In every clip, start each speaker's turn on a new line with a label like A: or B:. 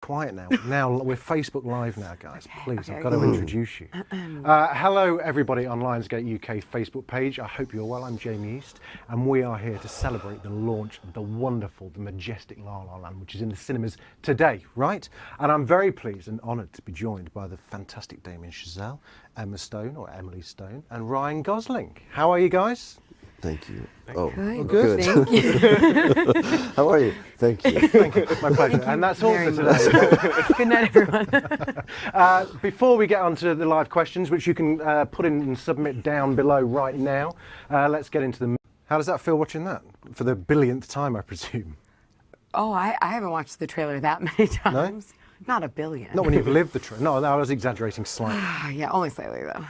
A: quiet now. Now we're Facebook Live now, guys. Please, I've got to introduce you. Hello, everybody on Lionsgate UK Facebook page. I hope you're well. I'm Jamie East, and we are here to celebrate the launch of the wonderful, the majestic La La Land, which is in the cinemas today, right? And I'm very pleased and honoured to be joined by the fantastic Damien Chazelle, Emma Stone, or Emily Stone, and Ryan Gosling. How are you guys?
B: Thank you.
A: Good.
C: Thank you.
B: How are you? Thank you.
A: Thank you. My pleasure. And that's all for today.
C: Good night, everyone.
A: Before we get on to the live questions, which you can put in and submit down below right now, let's get into them. How does that feel watching that? For the billionth time, I presume.
C: Oh, I haven't watched the trailer that many times. No? Not a billion.
A: Not when you've lived the trailer. No, I was exaggerating slightly.
C: Yeah, only slightly, though.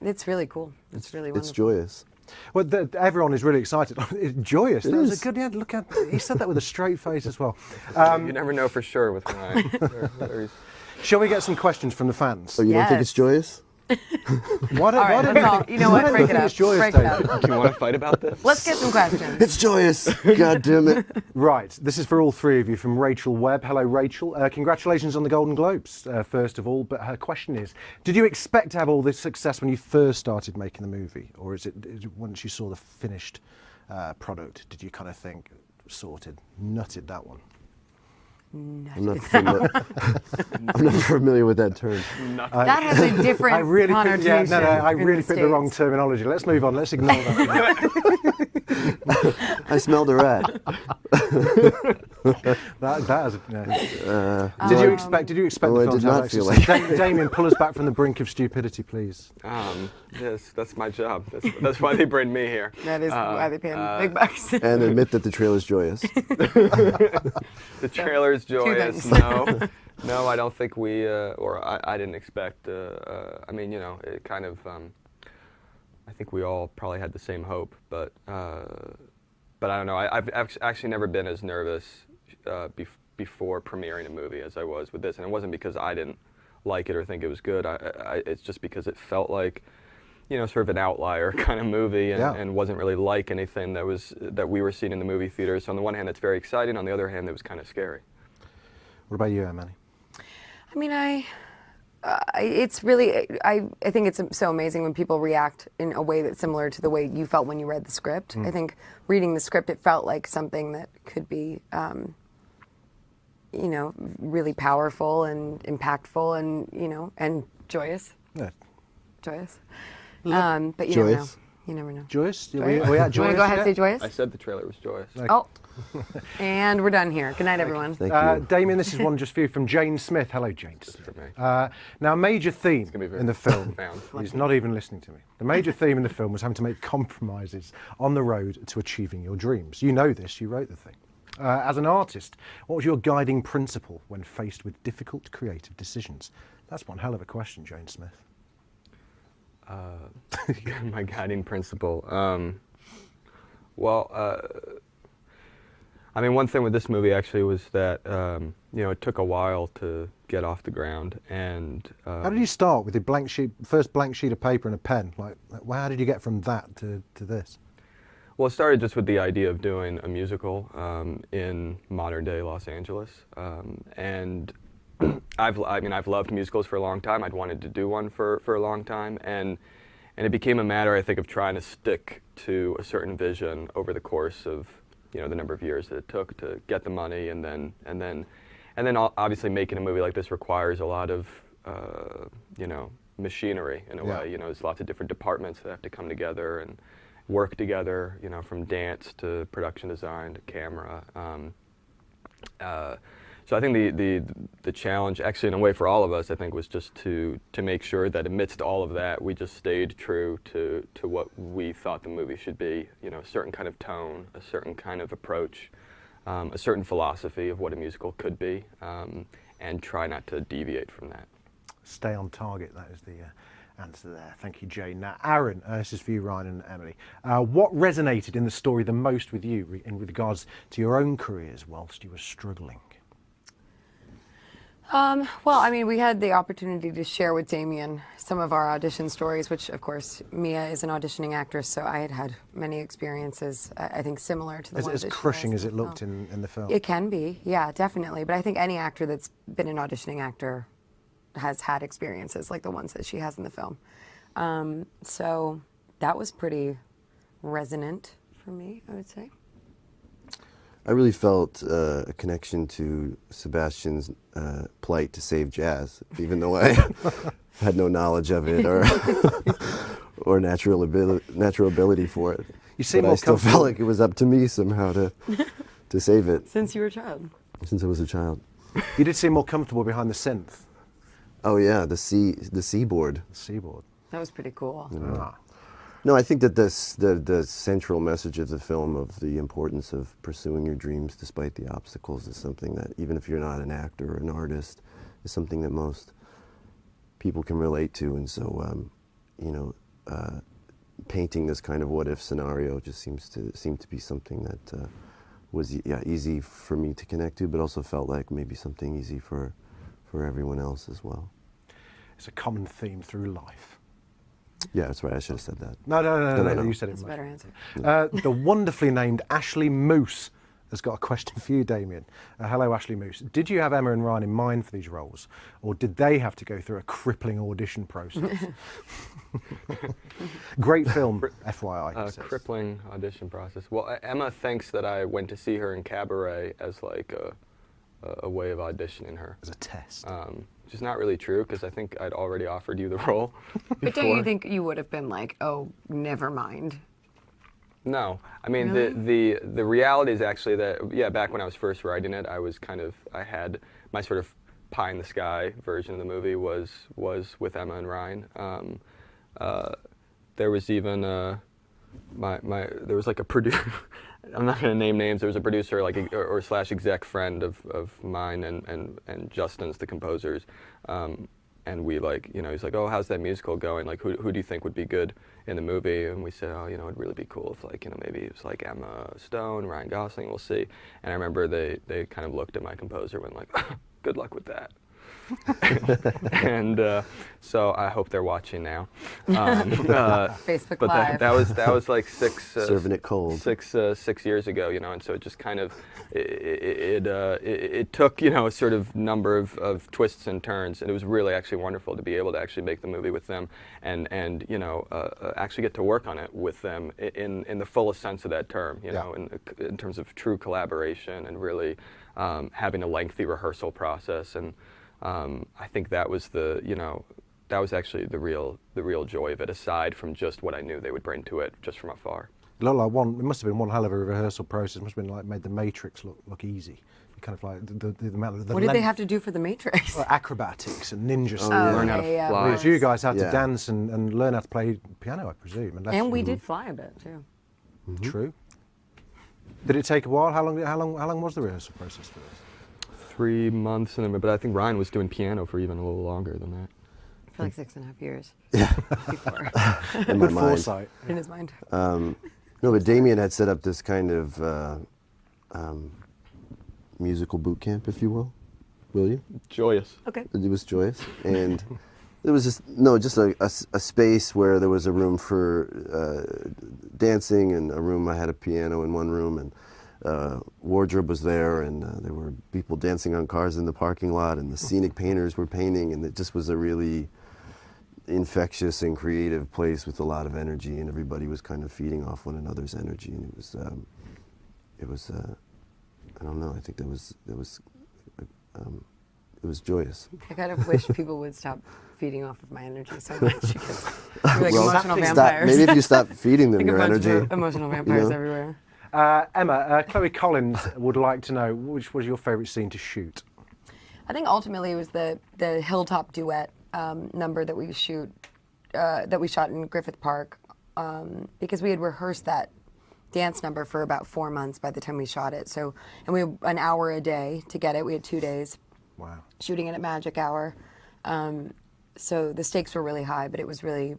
C: It's really cool. It's really wonderful.
B: It's joyous.
A: Well, everyone is really excited. It's joyous. That was a good. Yeah, look at. He said that with a straight face as well.
D: You never know for sure with Ryan.
A: Shall we get some questions from the fans?
B: So you don't think it's joyous?
A: Why don't
C: you know what? Break it up. Break it up.
D: Do you want to fight about this?
C: Let's get some questions.
B: It's joyous. God damn it.
A: Right. This is for all three of you from Rachel Webb. Hello, Rachel. Congratulations on the Golden Globes, first of all. But her question is, did you expect to have all this success when you first started making the movie? Or is it once you saw the finished product, did you kind of think, sorted, nutted that one?
B: I'm not familiar with that term.
C: That has a different connotation.
A: I really picked the wrong terminology. Let's move on. Let's ignore that.
B: I smelled a rat.
A: Did you expect the film to have actually? Damien, pull us back from the brink of stupidity, please.
D: Yes, that's my job. That's why they bring me here.
C: That is why they pay him big bucks.
B: And admit that the trailer's joyous.
D: The trailer's joyous. No, I don't think we, or I didn't expect. I mean, you know, it kind of. I think we all probably had the same hope, but I don't know. I've actually never been as nervous before premiering a movie as I was with this, and it wasn't because I didn't like it or think it was good. It's just because it felt like, you know, sort of an outlier kind of movie, and wasn't really like anything that we were seeing in the movie theaters. So on the one hand, it's very exciting. On the other hand, it was kind of scary.
A: What about you, Emily?
C: I mean, it's really, I think it's so amazing when people react in a way that's similar to the way you felt when you read the script. I think reading the script, it felt like something that could be, you know, really powerful and impactful and, you know, and joyous.
A: Yeah.
C: Joyous. But you never know. You never know.
A: Joyous?
C: Joyous? You want to go ahead and say joyous?
D: I said the trailer was joyous.
A: Okay.
C: Oh. And we're done here. Good night, everyone.
B: Thank you.
A: Damien, this is one just for you from Jane Smith. Hello, Jane.
D: This is for me.
A: Now, a major theme in the film,
D: profound.
A: he's not even listening to me. The major theme in the film was having to make compromises on the road to achieving your dreams. You know this, you wrote the thing. As an artist, what was your guiding principle when faced with difficult creative decisions? That's one hell of a question, Jane Smith.
D: My guiding principle. I mean, one thing with this movie actually was that you know, it took a while to get off the ground. And
A: how did you start with the first blank sheet of paper and a pen? Like, how did you get from that to this?
D: Well, it started just with the idea of doing a musical in modern day Los Angeles, and I've loved musicals for a long time. I'd wanted to do one for a long time, and it became a matter, I think, of trying to stick to a certain vision over the course of, you know, the number of years that it took to get the money, and then obviously making a movie like this requires a lot of you know, machinery in a way. You know, there's lots of different departments that have to come together and work together. You know, from dance to production design to camera. So I think the challenge, actually in a way for all of us, I think, was just to make sure that amidst all of that, we just stayed true to what we thought the movie should be. You know, a certain kind of tone, a certain kind of approach, a certain philosophy of what a musical could be, and try not to deviate from that.
A: Stay on target, that is the answer there. Thank you, Jane. Now, Aaron, this is for you, Ryan and Emily. What resonated in the story the most with you in regards to your own careers whilst you were struggling?
C: Well, I mean, we had the opportunity to share with Damien some of our audition stories, which, of course, Mia is an auditioning actress, so I had had many experiences, I think, similar to the ones
A: As
C: that she
A: crushing
C: has
A: as
C: in
A: it
C: the
A: looked
C: film.
A: in the film.
C: It can be, yeah, definitely. But I think any actor that's been an auditioning actor has had experiences like the ones that she has in the film. So that was pretty resonant for me, I would say.
B: I really felt a connection to Sebastian's plight to save jazz, even though I had no knowledge of it or natural ability for it.
A: You seem
B: but
A: more
B: I still
A: comfortable.
B: felt like it was up to me somehow to save it
C: Since you were a child.
B: since I was a child.
A: You did seem more comfortable behind the synth,
B: Oh yeah, the seaboard.
A: the seaboard.
C: That was pretty cool.
A: Ah.
B: No, I think that the central message of the film of the importance of pursuing your dreams despite the obstacles is something that, even if you're not an actor or an artist, is something that most people can relate to. And so, painting this kind of what-if scenario just seemed to be something that was easy for me to connect to, but also felt like maybe something easy for everyone else as well.
A: It's a common theme through life.
B: Yeah, that's right. I should have said that.
A: No, you said it
C: That's a
A: much.
C: better answer.
A: The wonderfully named Ashley Moose has got a question for you, Damien. Hello, Ashley Moose. Did you have Emma and Ryan in mind for these roles, or did they have to go through a crippling audition process? Great film, FYI. he says.
D: Crippling audition process. Well, Emma thinks that I went to see her in Cabaret as like a way of auditioning her.
A: As a test.
D: Which is not really true, because I think I'd already offered you the role.
C: But don't
D: before.
C: you think you would have been like, oh, never mind?
D: No, I mean
C: Really?
D: the reality is actually that back when I was first writing it, I had my sort of pie in the sky version of the movie was with Emma and Ryan. There was even there was like a producer. I'm not going to name names. There was a producer or slash exec friend of mine and Justin's, the composers. And we he's like, oh, how's that musical going? Like, who do you think would be good in the movie? And we said, oh, it'd really be cool if maybe it was like Emma Stone, Ryan Gosling, we'll see. And I remember they kind of looked at my composer and went like, good luck with that. And so I hope they're watching now.
C: Facebook
D: but
C: Live.
D: that was like
B: Serving it cold.
D: 6 years ago, and so it just kind of it took a sort of number of twists and turns, and it was really actually wonderful to be able to actually make the movie with them and actually get to work on it with them in the fullest sense of that term, in terms of true collaboration and really having a lengthy rehearsal process. And I think that was that was actually the real joy of it, aside from just what I knew they would bring to it just from afar.
A: It looked like it must have been one hell of a rehearsal process. It must have been like made the Matrix look easy. Kind of like the amount of the
C: What did they have to do for the Matrix?
A: acrobatics and ninja stuff.
D: Learn how to
C: yeah,
D: fly.
A: Whereas you guys had to
B: Yeah.
A: dance and learn how to play piano, I presume.
C: And we did fly a bit too.
A: True. Did it take a while? How long was the rehearsal process for this?
D: 3 months, but I think Ryan was doing piano for even a little longer than that.
C: For like 6.5 years.
B: Yeah.
C: Before.
B: In my
A: Good
B: mind.
A: foresight.
C: In his mind.
B: No, but Damien had set up this kind of musical boot camp, if you will you?
D: Joyous.
C: Okay.
B: It was joyous, and there was just a space where there was a room for dancing, and a room I had a piano in one room, and wardrobe was there, and there were people dancing on cars in the parking lot, and the scenic painters were painting, and it just was a really infectious and creative place with a lot of energy, and everybody was kind of feeding off one another's energy, and it was I don't know, I think it was joyous.
C: I kind of wish people would stop feeding off of my energy so much because we're like
B: Well,
C: emotional
B: stop-
C: vampires.
B: maybe if you stop feeding them
C: like
B: your
C: a bunch
B: energy.
C: of emotional vampires
B: know?
C: everywhere.
A: Emma, Chloe Collins would like to know which was your favourite scene to shoot.
C: I think ultimately it was the hilltop duet number that we shot in Griffith Park because we had rehearsed that dance number for about 4 months by the time we shot it. So, and we had an hour a day to get it. We had 2 days.
A: Wow.
C: Shooting it at Magic Hour. So the stakes were really high, but it was really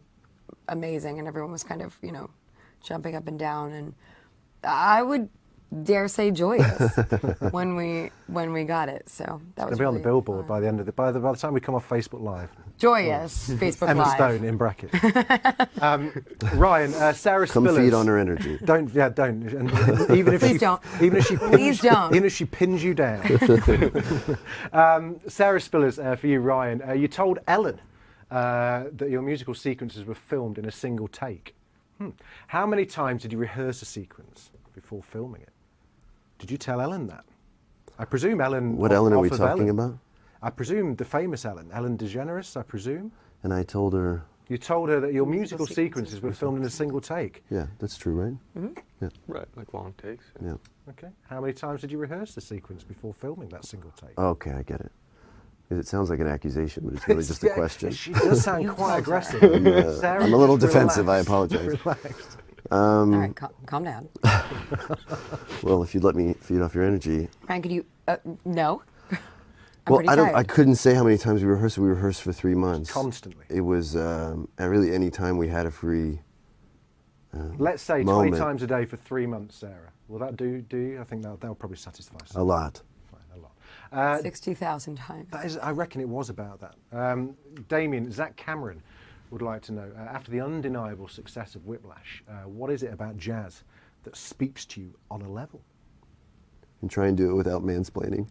C: amazing, and everyone was kind of, jumping up and down. And I would dare say, joyous when we got it. So that was
A: It'll be on the
C: really
A: billboard
C: fun.
A: by the end of the by the time we come off Facebook Live.
C: Joyous Facebook
A: Emma
C: Live.
A: Stone in brackets. Ryan, Sarah
B: Come
A: Spillers.
B: feed on her energy.
A: Don't. And even if
C: Please
A: she,
C: don't.
A: Even if she,
C: Please don't.
A: Even if she pins you down. Sarah Spillers, for you, Ryan. You told Ellen that your musical sequences were filmed in a single take. How many times did you rehearse a sequence before filming it? Did you tell Ellen that? I presume Ellen.
B: What Ellen are we
A: off of
B: talking
A: Ellen.
B: about?
A: I presume the famous Ellen DeGeneres, I presume.
B: And I told her,
A: You told her that your musical sequences were filmed in a single take.
B: yeah, that's true, right? Yeah.
D: Right, like long takes.
B: Yeah.
A: Okay. How many times did you rehearse the sequence before filming that single take?
B: Okay, I get it. It sounds like an accusation, but it's really just a
A: Yeah,
B: question.
A: She does sound quite aggressive. Sarah,
B: I'm a little
A: just
B: defensive, I
A: relax.
B: apologize.
A: Relax.
C: All right, calm down.
B: Well, if you'd let me feed off your energy.
C: Ryan, could you? No. I'm
B: Well,
C: pretty
B: I
C: tired.
B: couldn't say how many times we rehearsed. We rehearsed for 3 months.
A: Constantly.
B: It was really any time we had a free.
A: Let's say 20
B: moment.
A: times a day for 3 months, Sarah. Will that do you? I think that'll probably satisfy us.
B: A lot.
A: Fine, a lot.
C: 60,000 times.
A: That is, I reckon it was about that. Damien, Zach Cameron would like to know, after the undeniable success of Whiplash, what is it about jazz that speaks to you on a level?
B: And try and do it without mansplaining.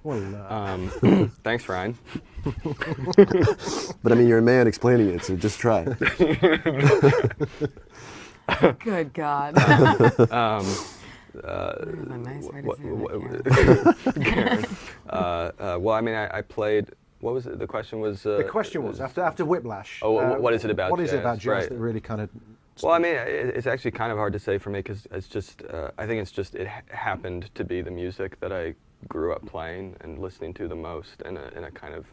A: Well,
D: Thanks, Ryan.
B: But I mean, you're a man explaining it, so just try.
C: Good God.
D: Um,
C: a nice way to say that,
D: Karen. Well, I mean, I played. What was it? The question was.
A: the question was, after Whiplash,
D: what is it about
A: what is it
D: jazz?
A: about jazz
D: Right.
A: that really kind of...
D: Well, I mean, it's actually kind of hard to say for me because it's just. I think it's just it happened to be the music that I grew up playing and listening to the most, in a kind of.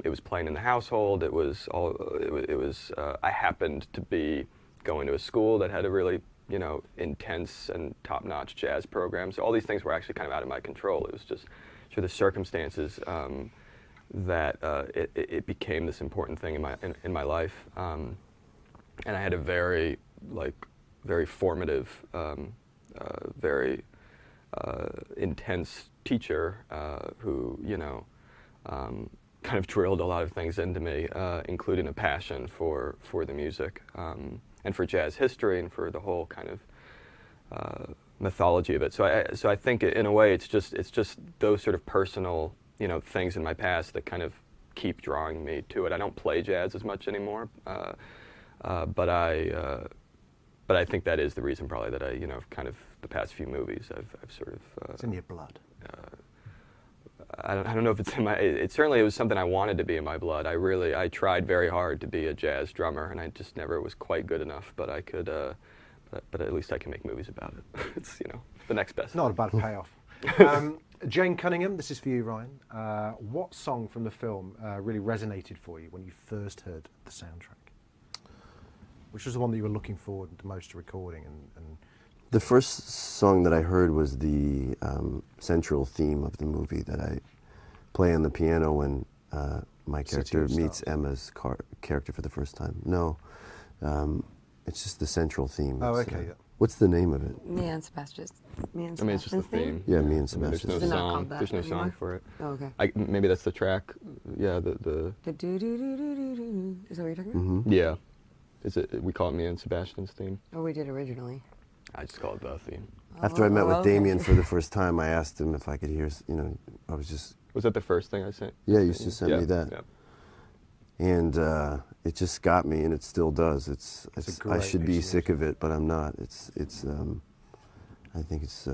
D: It was playing in the household. It was all. It was. I happened to be going to a school that had a really, intense and top-notch jazz program. So all these things were actually kind of out of my control. It was just through the circumstances that it became this important thing in my life. And I had a very formative, very intense teacher who, kind of drilled a lot of things into me, including a passion for the music and for jazz history and for the whole kind of mythology of it. So I think in a way it's just those sort of personal things in my past that kind of keep drawing me to it. I don't play jazz as much anymore. But I think that is the reason probably that I, kind of the past few movies I've sort of.
A: It's in your blood.
D: I don't know if it's in my. It certainly was something I wanted to be in my blood. I tried very hard to be a jazz drummer, and I just never was quite good enough. But I could, but at least I can make movies about it. It's the next best.
A: Not a bad payoff. Jane Cunningham, this is for you, Ryan. What song from the film really resonated for you when you first heard the soundtrack? Which was the one that you were looking forward the most to recording? And
B: The first song that I heard was the central theme of the movie that I play on the piano when my
A: City
B: character
A: of
B: meets
A: Stars.
B: Emma's character for the first time. No, it's just the central theme.
A: Oh,
B: It's,
A: okay, yeah.
B: What's the name of it?
C: Me and Sebastian.
D: I mean, it's just the theme.
B: Yeah, me and
D: I mean, there's
B: Sebastian.
D: no
C: Is it not
D: song.
C: called that
D: There's no song
C: anymore?
D: for it.
C: Oh, okay.
D: Maybe that's the track. Yeah, the
C: The do do do do do do. Is that what you're talking about?
D: yeah. Is it? We call it me and Sebastian's theme.
C: Oh, we did originally.
D: I just call it the theme.
B: After I met with
C: okay.
B: Damien for the first time, I asked him if I could hear, I was just,
D: Was that the first thing I sent?
B: yeah, you just sent
D: Yeah,
B: me that.
D: yeah.
B: And it just got me, and it still does. It's
A: a
B: I
A: great
B: should be
A: piece of
B: sick of it, but I'm not. I think it's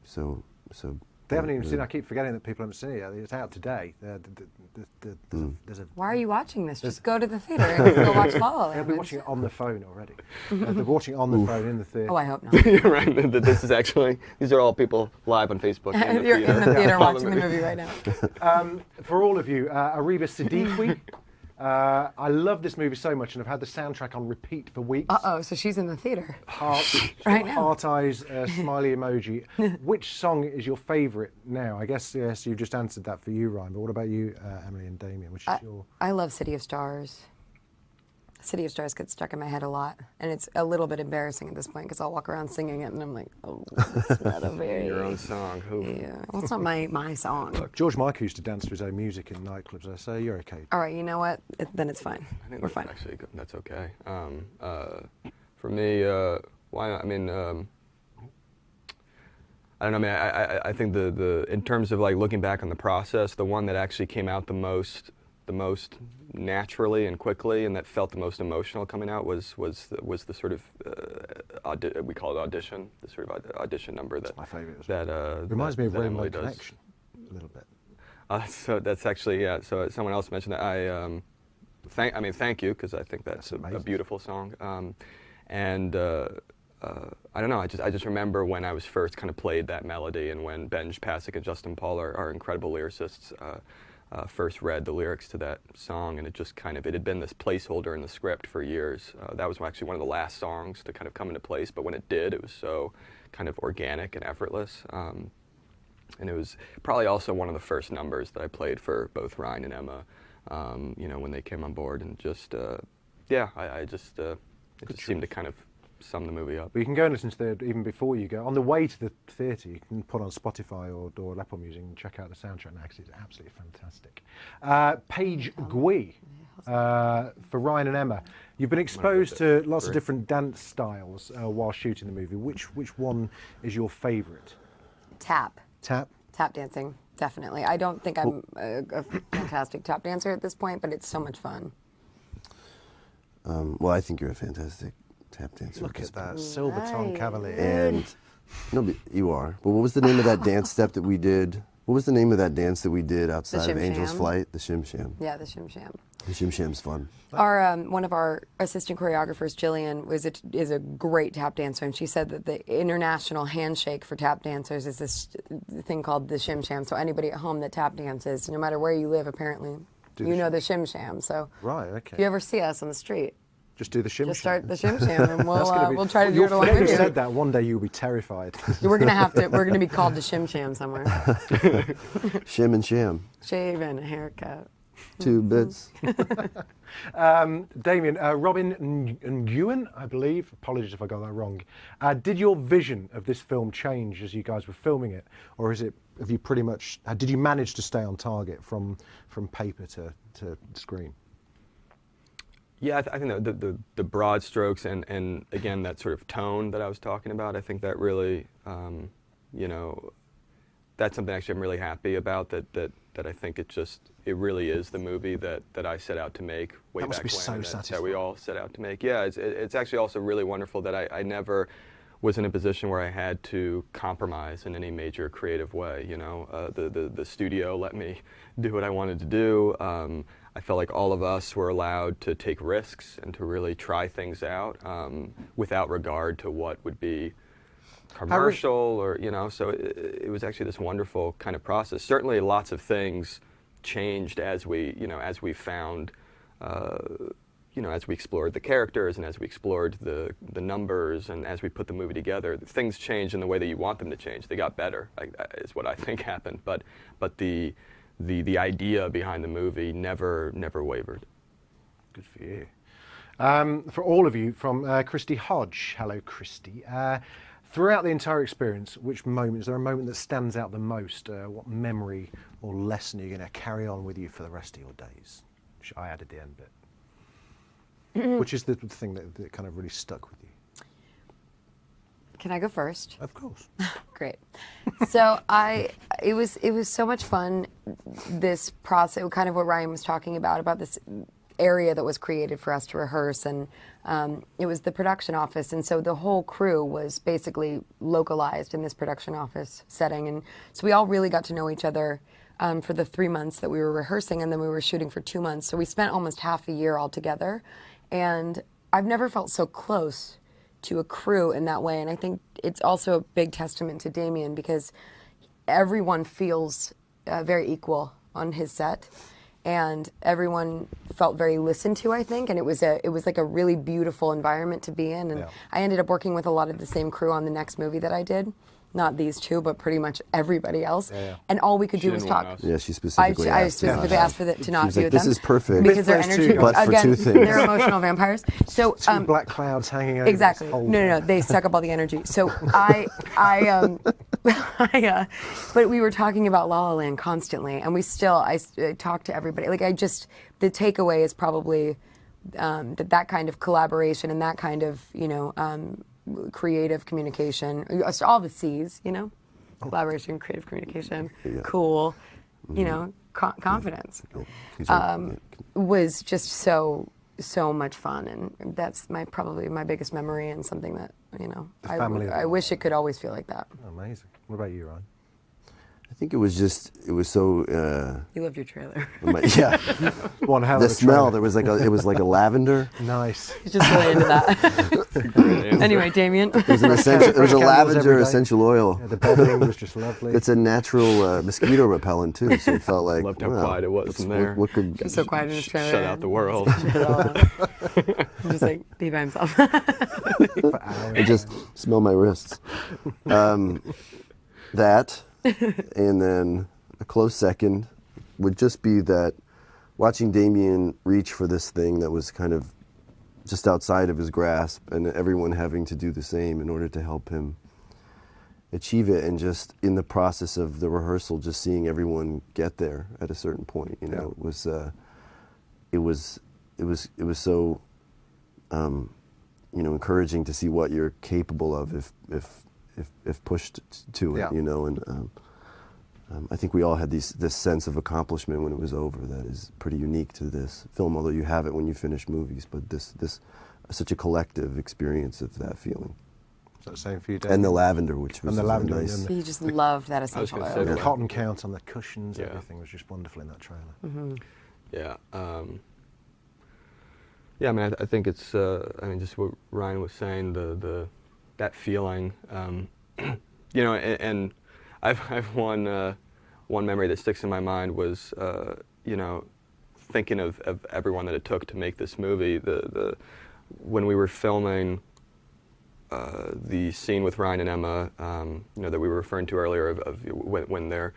B: so.
A: they haven't even seen it. I keep forgetting that people haven't seen it yet. It's out today. There's a
C: Why are you watching this? Just go to the theater and go watch La La
A: They'll
C: Land.
A: be watching it on the phone already. They're watching it on the phone in the theatre.
C: Oh, I hope not.
D: You're right. This is actually. These are all people live on Facebook.
C: You're in the theater
D: Follow
C: watching the
D: me.
C: movie right now.
A: For all of you, Ariba Siddiqui. I love this movie so much, and I've had the soundtrack on repeat for weeks.
C: Oh, so she's in the theater.
A: Heart,
C: Right now.
A: heart eyes, smiley emoji. Which song is your favourite now? I guess yes, you've just answered that for you, Ryan. But what about you, Emily and Damien? Which is your?
C: I love City of Stars. City of Stars gets stuck in my head a lot, and it's a little bit embarrassing at this point because I'll walk around singing it, and I'm like, oh, it's not a very...
D: Your own song. Who?
C: Yeah, well, it's not my song.
A: Look, George Michael used to dance to his own music in nightclubs. I say you're okay.
C: All right, you know what? Then it's fine.
D: I think
C: We're
D: that's
C: fine.
D: actually good. That's okay. For me, why not? I mean, I don't know. I mean, I think the in terms of like looking back on the process, the one that actually came out the most naturally and quickly, and that felt the most emotional coming out was the sort of we call it audition, the sort of audition number that
A: my favourite as
D: well.
A: That reminds me of Rainbow
D: Emily does.
A: Connection a little bit.
D: So that's actually, yeah. So someone else mentioned that. Thank you, because I think that's a beautiful song. I don't know. I just remember when I was first kind of played that melody, and when Benj Pasek and Justin Paul, our incredible lyricists, first read the lyrics to that song, and it just kind of, it had been this placeholder in the script for years. That was actually one of the last songs to kind of come into place, but when it did, it was so kind of organic and effortless. And it was probably also one of the first numbers that I played for both Ryan and Emma, you know, when they came on board, and just, yeah, it just seemed to kind of sum the movie up.
A: But you can go and listen to it even before you go. On the way to the theatre, you can put on Spotify or Apple Music and check out the soundtrack now, because it's absolutely fantastic. Paige Gui, for Ryan and Emma. You've been exposed to lots of different dance styles while shooting the movie. Which one is your favourite?
C: Tap.
A: Tap?
C: Tap dancing, definitely. I don't think I'm a fantastic tap dancer at this point, but it's so much fun.
B: Well, I think you're a fantastic tap dancer.
A: Look at that, silver tongue cavalier.
B: And no, but you are. But what was the name of that dance step that we did? What was the name of that dance that we did outside of Angel's Flight? The Shim Sham.
C: Yeah, the Shim Sham.
B: The Shim Sham's fun.
C: Our one of our assistant choreographers, Jillian, is a great tap dancer, and she said that the international handshake for tap dancers is this thing called the Shim Sham. So anybody at home that tap dances, no matter where you live, apparently, you know the Shim Sham. So
A: right, okay.
C: if you ever see us on the street,
A: just do the Shim Sham.
C: Just start the Shim Sham, and we'll try to do it along with you.
A: If you said that, one day you'll be terrified.
C: We're gonna be called the Shim Sham somewhere.
B: Shim and Sham.
C: Shave and a haircut.
B: 2 bits.
A: Damien, Robin Nguyen, I believe. Apologies if I got that wrong. Did your vision of this film change as you guys were filming it, or have you pretty much? Did you manage to stay on target from paper to screen?
D: Yeah, I think the broad strokes and again that sort of tone that I was talking about, I think that really, you know, that's something actually I'm really happy about, that I think it really is the movie that I set out to make way back when. That must be so satisfying. That we all set out to make. Yeah, it's actually also really wonderful that I never was in a position where I had to compromise in any major creative way. You know, the studio let me do what I wanted to do. I felt like all of us were allowed to take risks and to really try things out without regard to what would be commercial or, you know, so it was actually this wonderful kind of process. Certainly lots of things changed as we found, you know, as we explored the characters and as we explored the numbers and as we put the movie together. Things changed in the way that you want them to change. They got better, is what I think happened. But the idea behind the movie never wavered.
A: Good for you. For all of you, from Christy Hodge. Hello, Christy. Throughout the entire experience, is there a moment that stands out the most? What memory or lesson are you going to carry on with you for the rest of your days? Which I added the end bit. Which is the thing that kind of really stuck with you?
C: Can I go first?
A: Of course.
C: Great. So it was so much fun, this process, kind of what Ryan was talking about this area that was created for us to rehearse, and it was the production office, and so the whole crew was basically localized in this production office setting, and so we all really got to know each other for the 3 months that we were rehearsing, and then we were shooting for 2 months, so we spent almost half a year all together, and I've never felt so close to a crew in that way, and I think it's also a big testament to Damien, because everyone feels very equal on his set, and everyone felt very listened to, I think, and it was like a really beautiful environment to be in, and I ended up working with a lot of the same crew on the next movie that I did, not these two, but pretty much everybody else.
A: Yeah.
C: And all we could do was
D: didn't want
C: talk.
D: us.
B: Yeah, she specifically
C: I
B: asked.
C: specifically asked for to not
B: was
C: be
B: like,
C: with
B: this
C: them.
B: is perfect.
C: Because their
A: With those
C: energy,
A: two
B: But for
C: again,
B: two things.
C: they're emotional vampires. So
A: Two black clouds hanging over
C: exactly.
A: this whole
C: No, they suck up all the energy. So but we were talking about La La Land constantly, and I talk to everybody. Like the takeaway is probably that kind of collaboration and that kind of creative communication, all the C's, collaboration, creative communication, cool, confidence, was just so much fun, and that's probably my biggest memory, and something that I wish it could always feel like that.
A: Amazing. What about you, Ryan?
B: I think it was so.
C: You loved your trailer.
B: Yeah,
A: One hell
B: the
A: of a
B: smell.
A: trailer.
B: It was like a lavender.
A: Nice.
C: He's just really into that. Anyway, Damien.
B: It was an essential. It was a
A: Candles
B: lavender
A: every day.
B: essential oil.
A: Yeah, the bedding was just lovely.
B: It's a natural mosquito repellent too, so it felt like.
D: Loved how
B: wow,
D: quiet it was in there.
B: What could
C: He's so quiet in his trailer.
D: Shut out the world.
C: Just like be by himself.
A: for hours.
B: I just smell my wrists. That, and then a close second would just be that watching Damien reach for this thing that was kind of just outside of his grasp, and everyone having to do the same in order to help him achieve it, and just in the process of the rehearsal, just seeing everyone get there at a certain point. It was so encouraging to see what you're capable of if pushed to it.
A: Yeah.
B: And I think we all had this sense of accomplishment when it was over that is pretty unique to this film, although you have it when you finish movies, but this such a collective experience of that feeling.
A: Is that the same for you, Dave?
B: And the lavender, which was
A: the lavender,
B: nice.
A: and
C: He just loved that essential
D: gonna
C: oil.
D: say
A: the cotton count on the cushions,
D: Yeah.
A: everything was just wonderful in that trailer.
C: Mm-hmm.
D: Yeah. Yeah, I mean, I think it's, just what Ryan was saying, that feeling, and I've one memory that sticks in my mind was, thinking of everyone that it took to make this movie. When we were filming the scene with Ryan and Emma, that we were referring to earlier of when their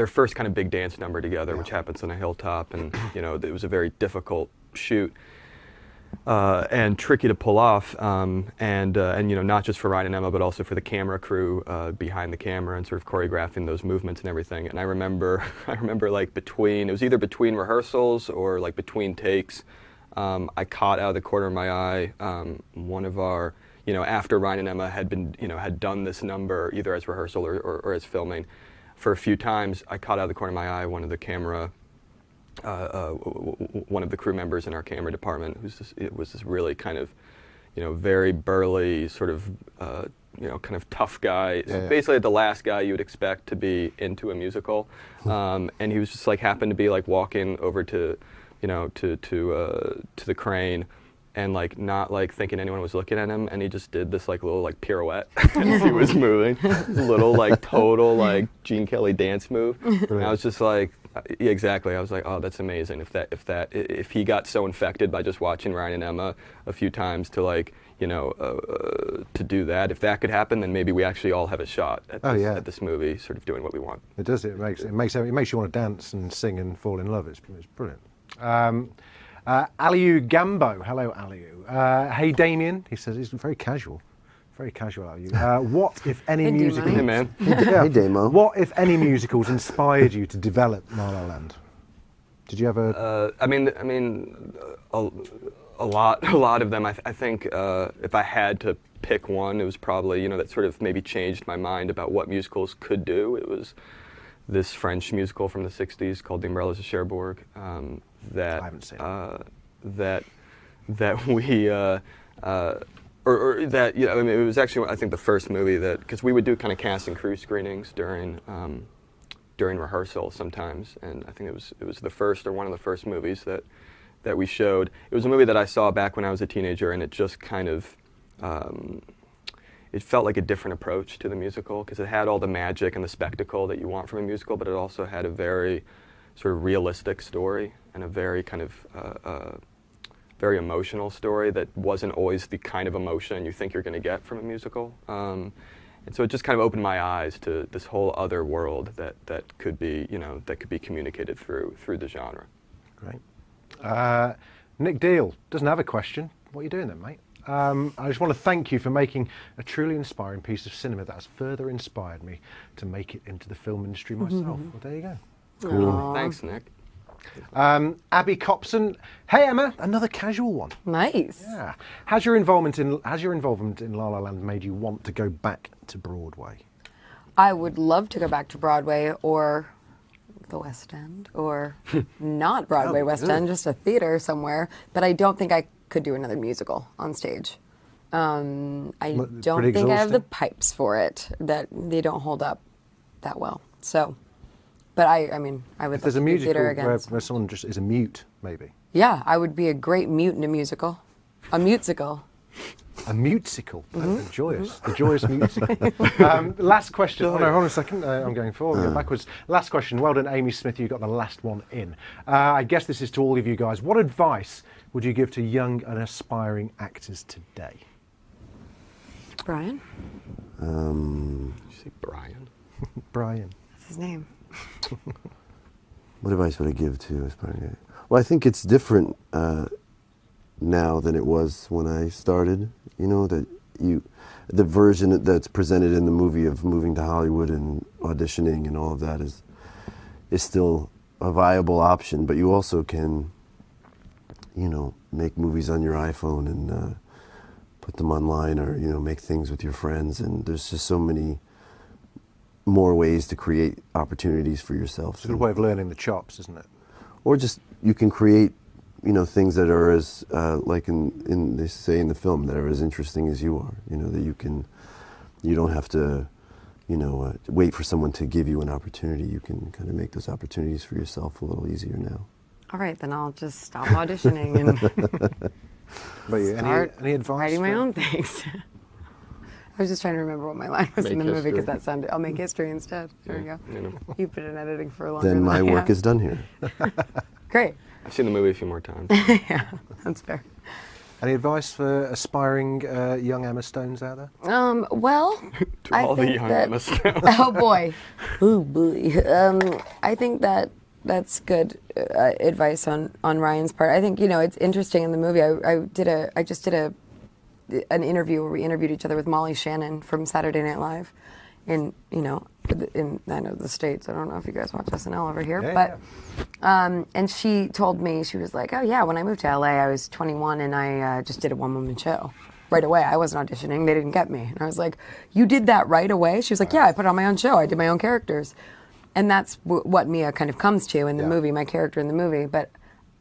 D: first kind of big dance number together, which happens on a hilltop, and it was a very difficult shoot and tricky to pull off, and not just for Ryan and Emma, but also for the camera crew behind the camera and sort of choreographing those movements and everything. And I remember like it was either between rehearsals or like between takes, I caught out of the corner of my eye one of our, after Ryan and Emma had done this number either as rehearsal or as filming for a few times, I caught out of the corner of my eye one of the one of the crew members in our camera department was this really kind of, very burly sort of, kind of tough guy.
A: Yeah.
D: Basically the last guy you would expect to be into a musical, and he was just like happened to be like walking over to the crane, and like not like thinking anyone was looking at him, and he just did this like little like pirouette as he was moving, little like total like Gene Kelly dance move. And I was just like, yeah, exactly. I was like, oh, that's amazing. If he got so infected by just watching Ryan and Emma a few times to like, to do that, if that could happen, then maybe we actually all have a shot at this movie, sort of doing what we want.
A: It does. It makes you want to dance and sing and fall in love. It's brilliant. Aliu Gambo, hello Aliu. Hey Damien, he says he's very casual. Very casual, Aliu. What, if any,
C: Hey,
A: musicals?
C: Damon.
D: Hey, man.
A: Yeah.
B: Hey, Damo.
A: What, if any, musicals inspired you to develop La La Land? Did you ever?
D: A lot of them. I think if I had to pick one, it was probably that sort of maybe changed my mind about what musicals could do. It was this French musical from the '60s called The Umbrellas of Cherbourg. That
A: I haven't seen it.
D: that we. Or that, it was actually, I think, the first movie that, because we would do kind of cast and crew screenings during rehearsal sometimes, and I think it was the first or one of the first movies that we showed. It was a movie that I saw back when I was a teenager, and it just kind of, it felt like a different approach to the musical, because it had all the magic and the spectacle that you want from a musical, but it also had a very sort of realistic story and a very kind of, very emotional story that wasn't always the kind of emotion you think you're going to get from a musical. And so it just kind of opened my eyes to this whole other world that could be, that could be communicated through the genre.
A: Great. Nick Deal doesn't have a question. What are you doing then, mate? I just want to thank you for making a truly inspiring piece of cinema that has further inspired me to make it into the film industry myself. Well, there you go.
D: Cool. Thanks, Nick.
A: Abby Copson. Hey, Emma. Another casual one.
C: Nice.
A: Yeah. Has your involvement in La La Land made you want to go back to Broadway?
C: I would love to go back to Broadway or the West End, or not Broadway, West End, just a theater somewhere. But I don't think I could do another musical on stage. I don't think I have the pipes for it. That they don't hold up that well. So, but I mean, I would.
A: If there's a musical where someone just is a mute, maybe.
C: Yeah, I would be a great mute in a musical. A musical.
A: A mutesicle. Joyous. The joyous mutesicle. Last question. Oh, no, hold on a second. I'm going forward, going backwards. Last question. Well done, Amy Smith. You got the last one in. I guess this is to all of you guys. What advice would you give to young and aspiring actors today?
C: Brian?
D: Did you say Brian?
A: Brian.
C: That's his name.
B: What advice would I give to aspiring actors? Well, I think it's different now than it was when I started. The version that's presented in the movie of moving to Hollywood and auditioning and all of that is still a viable option, but you also can, make movies on your iPhone and put them online, or, make things with your friends, and there's just so many more ways to create opportunities for yourself.
A: It's a good way of learning the chops, isn't it?
B: Or just, you can create things that are as, like they say in the film, that are as interesting as you are, that you don't have to, wait for someone to give you an opportunity. You can kind of make those opportunities for yourself a little easier now.
C: All right, then I'll just stop auditioning and start
A: any advice?
C: writing my own things. I was just trying to remember what my line was in the movie, because that sounded, I'll make history instead. There we go. You've been in editing for a long time.
B: Then my work is done here.
C: Great.
D: I've seen the movie a few more times.
C: Yeah, that's fair.
A: Any advice for aspiring young Emma Stones out there?
C: Well,
D: to all the young Emma Stones.
C: Oh boy, oh boy. I think that's good advice on Ryan's part. I think it's interesting in the movie. I just did an interview where we interviewed each other with Molly Shannon from Saturday Night Live, in I know the States. I don't know if you guys watch SNL over here, and she told me, she was like, oh yeah, when I moved to LA, I was 21 and I just did a one-woman show. Right away, I wasn't auditioning, they didn't get me. And I was like, you did that right away? She was like, yeah, I put on my own show, I did my own characters. And that's what Mia kind of comes to in the movie, my character in the movie. But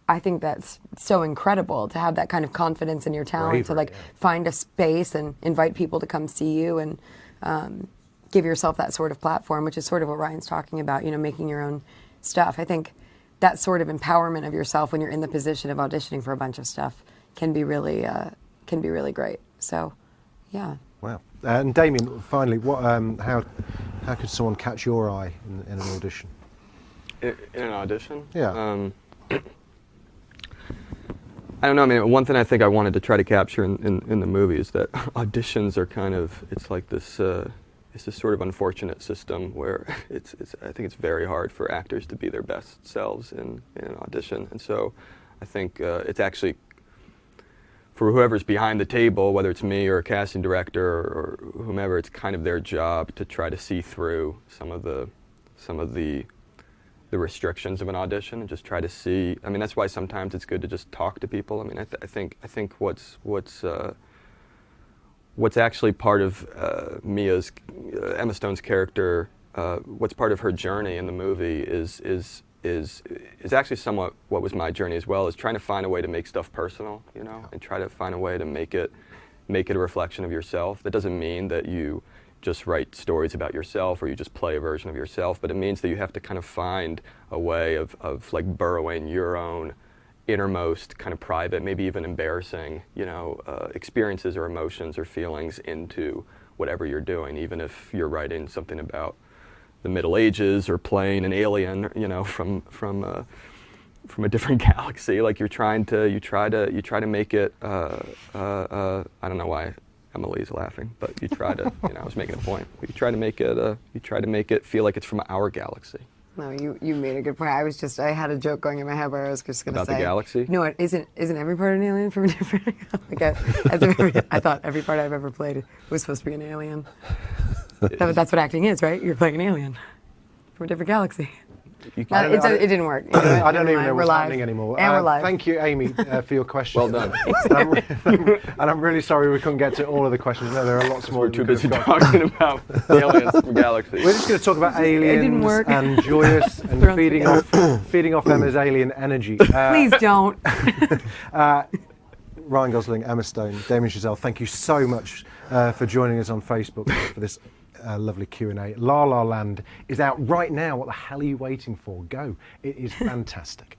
C: I think that's so incredible to have that kind of confidence in your talent, to find a space and invite people to come see you, and give yourself that sort of platform, which is sort of what Ryan's talking about, making your own stuff. I think that sort of empowerment of yourself when you're in the position of auditioning for a bunch of stuff can be really great. So, yeah. Wow.
A: And Damien, finally, how could someone catch your eye in an audition?
D: In an audition?
A: Yeah.
D: I don't know. I mean, one thing I think I wanted to try to capture in the movie is that auditions are kind of, it's like this. It's this sort of unfortunate system where I think it's very hard for actors to be their best selves in an audition. And so I think it's actually, for whoever's behind the table, whether it's me or a casting director or whomever, it's kind of their job to try to see through some of the restrictions of an audition and just try to see. I mean, that's why sometimes it's good to just talk to people. I mean, I think what's actually part of Emma Stone's character, what's part of her journey in the movie is actually somewhat what was my journey as well, is trying to find a way to make stuff personal, and try to find a way to make it a reflection of yourself. That doesn't mean that you just write stories about yourself or you just play a version of yourself, but it means that you have to kind of find a way of like burrowing your own innermost, kind of private, maybe even embarrassing, experiences or emotions or feelings into whatever you're doing, even if you're writing something about the Middle Ages or playing an alien, from a different galaxy. Like you try to make it. I don't know why Emily's laughing, but you try to, you know, I was making a point. You try to make it feel like it's from our galaxy.
C: No, you made a good point. I had a joke going in my head where I was just going to say.
D: About the galaxy?
C: No, isn't every part an alien from a different, I thought every part I've ever played was supposed to be an alien. That's what acting is, right? You're playing an alien from a different galaxy. It didn't work.
A: I don't even know what's happening anymore.
C: And we're live.
A: Thank you, Amy, for your question.
D: Well done.
A: And I'm really sorry we couldn't get to all of the questions. No, there are lots more.
D: We're too busy talking about aliens from galaxies.
A: We're just going to talk about aliens and joyous and feeding off Emma's alien energy.
C: Please don't.
A: Ryan Gosling, Emma Stone, Damien Chazelle, thank you so much for joining us on Facebook for this lovely Q&A. La La Land is out right now. What the hell are you waiting for? Go. It is fantastic.